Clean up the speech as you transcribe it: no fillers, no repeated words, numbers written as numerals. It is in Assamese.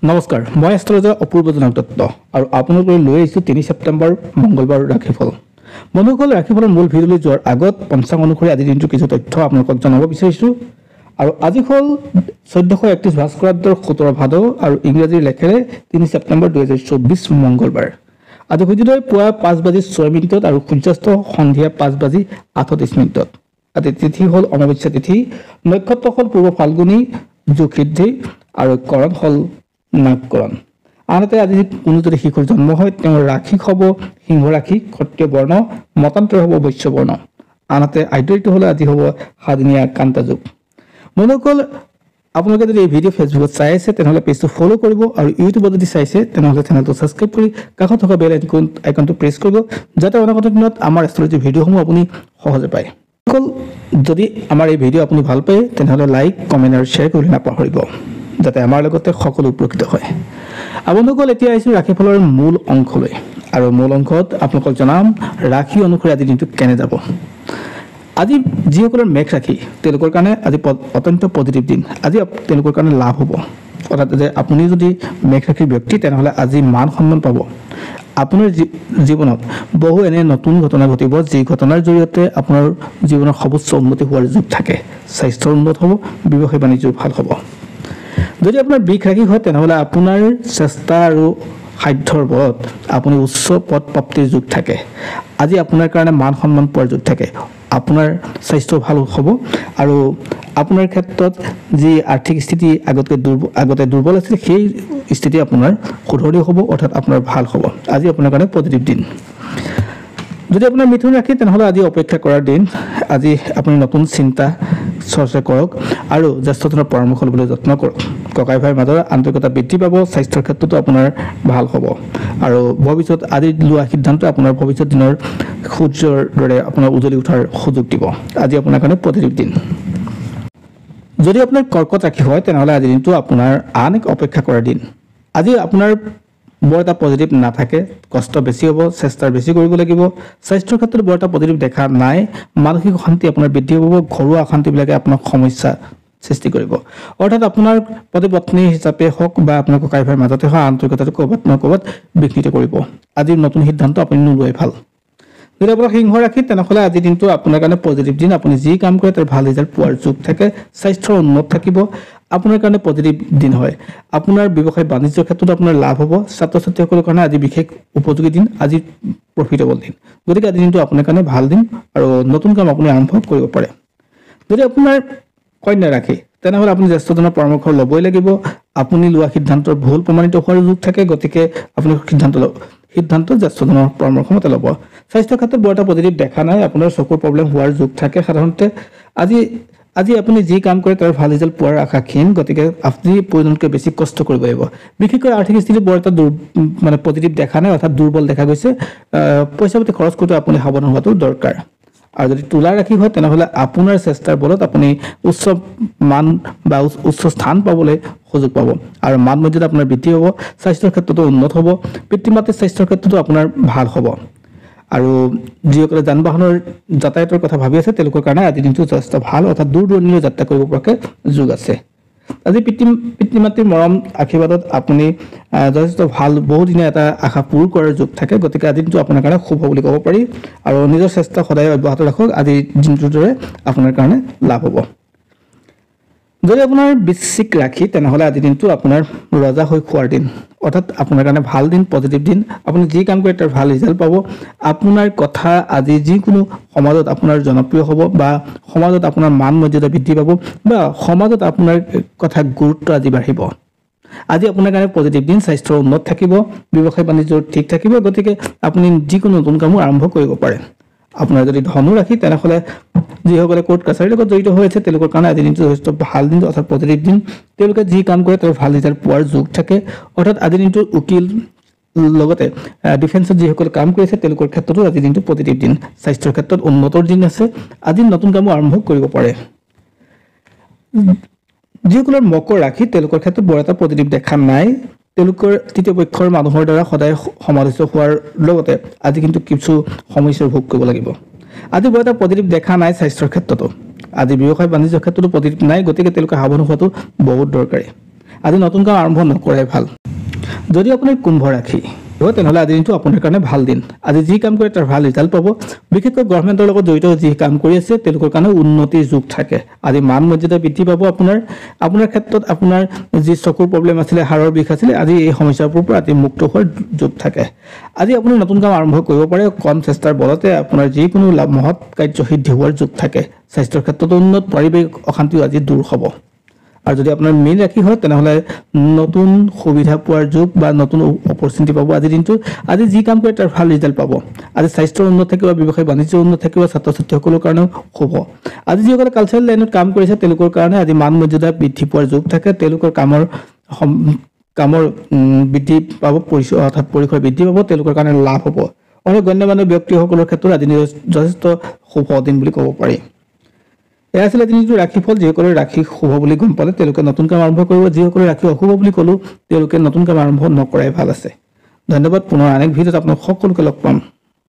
নমস্কাৰ মই এষ্ট্ৰলজাৰ অপূৰ্ব জনক দত্ত আৰু আপোনালোকৰ লৈ আহিছোঁ 3 ছেপ্টেম্বৰ মঙ্গলবাৰ ৰাশিফল বন্ধুসকল ৰাশিফলৰ মূল ভিডিঅ'লৈ যোৱাৰ আগত পঞ্চাংগ অনুসৰি আজি দিনটোৰ কিছু তথ্য আপোনালোকক জনাব বিচাৰিছোঁ আৰু আজি হ'ল 1431 ভাস্কৰাব্দৰ 17 ভাদ আৰু ইংৰাজীৰ লেখেৰে 3 ছেপ্টেম্বৰ 2024 মঙ্গলবাৰ আজি সূৰ্যোদয় পুৱা 5:06 আৰু সূৰ্যাস্ত সন্ধিয়া 5:38 আজি তিথি হ'ল অমাৱস্যা তিথি নক্ষত্ৰ হ'ল পূৰ্ব ফাল্গুনী যোগসিদ্ধি আৰু কৰণ হ'ল নাগকৰণ আনহাতে আজি কোনো যদি শিশুৰ জন্ম হয় তেওঁৰ ৰাশি হ'ব সিংহ ৰাশি ক্ষত্ৰিয় বৰ্ণ মতান্তৰ হ'ব বৈশ্য বৰ্ণ আনহাতে আইডৰিটো হ'লে আজি হ'ব সাদিনীয়া কান্তা যোগ বন্ধুসকল আপোনালোকে যদি এই ভিডিঅ' ফেচবুকত চাই আছে তেনেহ'লে পেজটো ফ'ল' কৰিব আৰু ইউটিউবত যদি চাইছে তেনেহ'লে চেনেলটো ছাবস্ক্ৰাইব কৰি কাষত থকা বেল আইকনটো প্ৰেছ কৰিব যাতে অনাগত দিনত আমাৰ এষ্ট্ৰলজি ভিডিঅ'সমূহ আপুনি সহজে পায় যদি আমাৰ এই ভিডিঅ' আপুনি ভাল পায় তেনেহ'লে লাইক কমেণ্ট আৰু শ্বেয়াৰ কৰি নাপাহৰিব যাতে আমাৰ লগতে সকলো উপকৃত হয় বন্ধুসকল এতিয়া আহিছোঁ ৰাশিফলৰ মূল অংশলৈ আৰু মূল অংশত আপোনালোকক জনাম ৰাশি অনুসৰি আজি দিনটো কেনে যাব আজি যিসকলৰ মেঘ ৰাশি তেওঁলোকৰ কাৰণে আজি অত্যন্ত পজিটিভ দিন আজি তেওঁলোকৰ কাৰণে লাভ হ'ব অৰ্থাৎ যে আপুনি যদি মেঘ ৰাশিৰ ব্যক্তি তেনেহ'লে আজি মান সন্মান পাব আপোনাৰ জীৱনত বহু এনে নতুন ঘটনা ঘটিব যি ঘটনাৰ জৰিয়তে আপোনাৰ জীৱনৰ সৰ্বোচ্চ উন্নতি হোৱাৰ যোগ থাকে স্বাস্থ্যৰ উন্নত হ'ব ব্যৱসায় বাণিজ্য ভাল হ'ব যদি আপোনাৰ বৃষ ৰাশি হয় তেনেহ'লে আপোনাৰ চেষ্টা আৰু সাধ্যৰ বলত আপুনি উচ্চ পদ প্ৰাপ্তিৰ যোগ থাকে আজি আপোনাৰ কাৰণে মান সন্মান পোৱাৰ যোগ থাকে আপোনাৰ স্বাস্থ্য ভাল হ'ব আৰু আপোনাৰ ক্ষেত্ৰত যি আৰ্থিক স্থিতি আগতে দুৰ্বল আছিল সেই স্থিতি আপোনাৰ শুধৰণি হ'ব অৰ্থাৎ আপোনাৰ ভাল হ'ব আজি আপোনাৰ কাৰণে পজিটিভ দিন যদি আপোনাৰ মিথুন ৰাশি তেনেহ'লে আজি অপেক্ষা কৰাৰ দিন আজি আপুনি নতুন চিন্তা চৰ্চা কৰক আৰু জ্যেষ্ঠজনৰ পৰামৰ্শ ল'বলৈ যত্ন কৰক ককাই ভাইৰ মাজত আন্তৰিকতা বৃদ্ধি পাব স্বাস্থ্যৰ ক্ষেত্ৰতো আপোনাৰ ভাল হ'ব আৰু ভৱিষ্যত আজি লোৱা সিদ্ধান্ত আপোনাৰ ভৱিষ্যত দিনৰ সূৰ্যৰ দৰে আপোনাৰ উজ্বলি উঠাৰ সুযোগ দিব আজি আপোনাৰ কাৰণে পজিটিভ দিন যদি আপোনাৰ কৰ্কট ৰাশি হয় তেনেহ'লে আজি দিনটো আপোনাৰ আন এক অপেক্ষা কৰাৰ দিন আজি আপোনাৰ বৰ এটা পজিটিভ নাথাকে কষ্ট বেছি হ'ব চেষ্টা বেছি কৰিব লাগিব স্বাস্থ্যৰ ক্ষেত্ৰত বৰ এটা পজিটিভ দেখা নাই মানসিক অশান্তি আপোনাৰ বৃদ্ধি হ'ব ঘৰুৱা অশান্তিবিলাকে আপোনাক সমস্যা সৃষ্টি কৰিব অৰ্থাৎ আপোনাৰ পতি পত্নী হিচাপে হওক বা আপোনাৰ ককাই ভাইৰ মাজতে হওক আন্তৰিকতাটো ক'ৰবাত নহয় ক'ৰবাত বিঘ্নিত কৰিব আজি নতুন সিদ্ধান্ত আপুনি নোলোৱাই ভাল যদি আপোনাৰ সিংহ ৰাশি তেনেহ'লে আজি দিনটো আপোনাৰ কাৰণে পজিটিভ দিন আপুনি যি কাম কৰে তাৰ ভাল ৰিজাল্ট পোৱাৰ যোগ থাকে স্বাস্থ্যৰ উন্নত থাকিব আপোনাৰ কাৰণে পজিটিভ দিন হয় আপোনাৰ ব্যৱসায় বাণিজ্যৰ ক্ষেত্ৰত আপোনাৰ লাভ হ'ব ছাত্ৰ ছাত্ৰীসকলৰ কাৰণে আজি বিশেষ উপযোগী দিন আজি প্ৰফিটেবল দিন গতিকে আজি দিনটো আপোনাৰ কাৰণে ভাল দিন আৰু নতুন কাম আপুনি আৰম্ভ কৰিব পাৰে যদি আপোনাৰ কন্যা ৰাশি তেনেহ'লে আপুনি জ্যেষ্ঠজনৰ পৰামৰ্শ ল'বই লাগিব আপুনি লোৱা সিদ্ধান্তৰ ভুল প্ৰমাণিত হোৱাৰ যোগ থাকে গতিকে আপুনি সিদ্ধান্ত জ্যেষ্ঠজনৰ পৰামৰ্শ মতে ল'ব স্বাস্থ্যৰ ক্ষেত্ৰত বৰ এটা পজিটিভ দেখা নাই আপোনাৰ চকুৰ প্ৰব্লেম হোৱাৰ যোগ থাকে সাধাৰণতে আজি আপুনি যি কাম কৰে তাৰ ভাল ৰিজাল্ট পোৱাৰ আশা ক্ষীণ গতিকে আপুনি প্ৰয়োজনতকৈ বেছি কষ্ট কৰিব লাগিব বিশেষকৈ আৰ্থিক স্থিতি বৰ এটা মানে পজিটিভ দেখা নাই অৰ্থাৎ দুৰ্বল দেখা গৈছে পইচা পাতি খৰচ কৰোঁতে আপুনি সাৱধান হোৱাটো দৰকাৰ আৰু যদি তুলা ৰাশি হয় তেনেহ'লে আপোনাৰ চেষ্টাৰ বলত আপুনি উচ্চ মান বা উচ্চ স্থান পাবলৈ সুযোগ পাব আৰু মান মৰ্যাদা আপোনাৰ বৃদ্ধি হ'ব স্বাস্থ্যৰ ক্ষেত্ৰতো উন্নত হ'ব পিতৃ মাতৃৰ স্বাস্থ্যৰ ক্ষেত্ৰতো আপোনাৰ ভাল হ'ব আৰু যিসকলে যান বাহনৰ যাতায়াতৰ কথা ভাবি আছে তেওঁলোকৰ কাৰণে আজি দিনটো যথেষ্ট ভাল অৰ্থাৎ দূৰ দূৰণিলৈ যাত্ৰা কৰিব পৰাকৈ যোগ আছে আজি পিতৃ মাতৃৰ মৰম আশীৰ্বাদত আপুনি যথেষ্ট ভাল বহুদিনীয়া এটা আশা পূৰ কৰাৰ যোগ থাকে গতিকে আজি দিনটো আপোনাৰ কাৰণে শুভ বুলি ক'ব পাৰি আৰু নিজৰ চেষ্টা সদায় অব্যাহত ৰাখক আজি দিনটোৰ দৰে আপোনাৰ কাৰণে লাভ হ'ব যদি আপোনাৰ বৃশ্চিক ৰাশি তেনেহ'লে আজি দিনটো আপোনাৰ ৰজা হৈ খোৱাৰ দিন অৰ্থাৎ আপোনাৰ কাৰণে ভাল দিন পজিটিভ দিন আপুনি যি কাম কৰে তাৰ ভাল ৰিজাল্ট পাব আপোনাৰ কথা আজি যিকোনো সমাজত আপোনাৰ জনপ্ৰিয় হ'ব বা সমাজত আপোনাৰ মান মৰ্যাদা বৃদ্ধি পাব বা সমাজত আপোনাৰ কথা গুৰুত্ব আজি বাঢ়িব আজি আপোনাৰ কাৰণে পজিটিভ দিন স্বাস্থ্যৰ উন্নত থাকিব ব্যৱসায় বাণিজ্য ঠিক থাকিব গতিকে আপুনি যিকোনো নতুন কামো আৰম্ভ কৰিব পাৰে আপোনাৰ যদি ধনু ৰাশি তেনেহ'লে যিসকলে কোৰ্ট কাছাৰীৰ লগত জড়িত হৈ আছে তেওঁলোকৰ কাৰণে আজি দিনটো যথেষ্ট ভাল দিন অৰ্থাৎ পজিটিভ দিন তেওঁলোকে যি কাম কৰে তাৰ ভাল ৰিজাল্ট পোৱাৰ যোগ থাকে অৰ্থাৎ আজি দিনটো উকিল লগতে ডিফেন্সত যিসকলে কাম কৰি আছে তেওঁলোকৰ ক্ষেত্ৰতো আজি দিনটো পজিটিভ দিন স্বাস্থ্যৰ ক্ষেত্ৰত উন্নতৰ দিন আছে আজি নতুন কামো আৰম্ভ কৰিব পাৰে যিসকলৰ মকৰ ৰাশি তেওঁলোকৰ ক্ষেত্ৰত বৰ এটা পজিটিভ দেখা নাই তেওঁলোকৰ তৃতীয় পক্ষৰ মানুহৰ দ্বাৰা সদায় সমালোচিত হোৱাৰ লগতে আজি কিন্তু কিছু সমস্যাৰ ভোগ কৰিব লাগিব আজি বৰ এটা পজিটিভ দেখা নাই স্বাস্থ্যৰ ক্ষেত্ৰতো আজি ব্যৱসায় বাণিজ্যৰ ক্ষেত্ৰতো পজিটিভ নাই গতিকে তেওঁলোকে সাৱধান হোৱাটো বহুত দৰকাৰী আজি নতুন কাম আৰম্ভ নকৰাই ভাল। যদি আপোনাৰ কুম্ভ ৰাশি তেনেহ'লে আজিৰ দিনটো আপোনাৰ কাৰণে ভাল দিন। আজি যি কাম কৰে তাৰ ভাল ৰিজাল্ট পাব। বিশেষকৈ গভৰ্ণমেণ্টৰ লগত জড়িত যি কাম কৰি আছে তেওঁলোকৰ কাৰণে উন্নতিৰ যোগ থাকে। আজি মান মৰ্যাদা বৃদ্ধি পাব। আপোনাৰ ক্ষেত্ৰত আপোনাৰ যি চকুৰ প্ৰব্লেম আছিলে, হাড়ৰ বিষ আছিলে, আজি এই সমস্যাবোৰৰ পৰা আজি মুক্ত হোৱাৰ যোগ থাকে। আজি আপুনি নতুন কাম আৰম্ভ কৰিব পাৰে। কম চেষ্টাৰ বলতে আপোনাৰ যিকোনো মহৎ কাৰ্য সিদ্ধি হোৱাৰ যোগ থাকে। স্বাস্থ্যৰ ক্ষেত্ৰত উন্নত, পাৰিবাৰিক অশান্তিও আজি দূৰ হ'ব। আৰু যদি আপোনাৰ মীন ৰাশি হয় তেনেহ'লে নতুন সুবিধা পোৱাৰ যোগ বা নতুন অপৰচুনিটি পাব আজিৰ দিনটো। আজি যি কাম কৰে তাৰ ভাল ৰিজাল্ট পাব। আজি স্বাস্থ্যৰ উন্নত থাকিব, ব্যৱসায় বাণিজ্যৰ উন্নত থাকিব, ছাত্ৰ ছাত্ৰীসকলৰ কাৰণেও শুভ। আজি যিসকলে কালচাৰেল লাইনত কাম কৰিছে তেওঁলোকৰ কাৰণে আজি মান মৰ্যাদা বৃদ্ধি পোৱাৰ যোগ থাকে। তেওঁলোকৰ কামৰ বৃদ্ধি পাব, অৰ্থাৎ পৰিসৰ বৃদ্ধি পাব, তেওঁলোকৰ কাৰণে লাভ হ'ব। অনেক গণ্যমান্য ব্যক্তিসকলৰ ক্ষেত্ৰত আজি যথেষ্ট শুভ দিন বুলি ক'ব পাৰি। এয়া আছিলে দিনটো ৰাশিফল। যিসকলে ৰাশি শুভ বুলি গম পালে তেওঁলোকে নতুন কাম আৰম্ভ কৰিব। যিসকলে ৰাশি অশুভ বুলি ক'লো তেওঁলোকে নতুন কাম আৰম্ভ নকৰাই ভাল আছে। ধন্যবাদ। পুনৰ আন এক ভিডিঅ'ত আপোনাক সকলোকে লগ পাম।